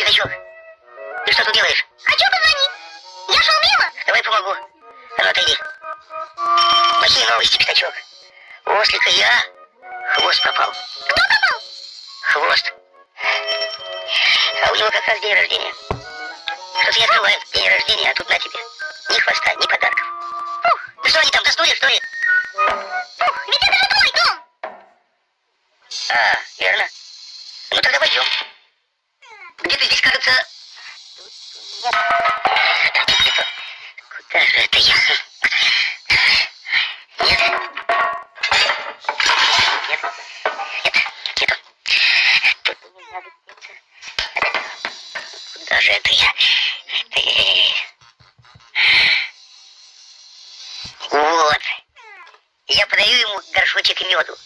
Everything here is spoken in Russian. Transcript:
Качок, ты что тут делаешь? А чё позвонить? Я шел мимо. Давай помогу. А ну отойди. Плохие новости, Пятачок. У ослика я хвост пропал. Кто попал? Хвост. А у него как раз день рождения. Что-то не открывает день рождения, а тут на тебе. Ни хвоста, ни подарков. Фух, Ну что они там, заснули, что ли? фух, ведь это же твой дом. А, верно. Ну тогда пойдем. Где-то здесь, кажется... Куда же это я? Нет. Нет. Нет. Нету. Тут не надо биться. Куда же это я? Вот. Я подаю ему горшочек меду.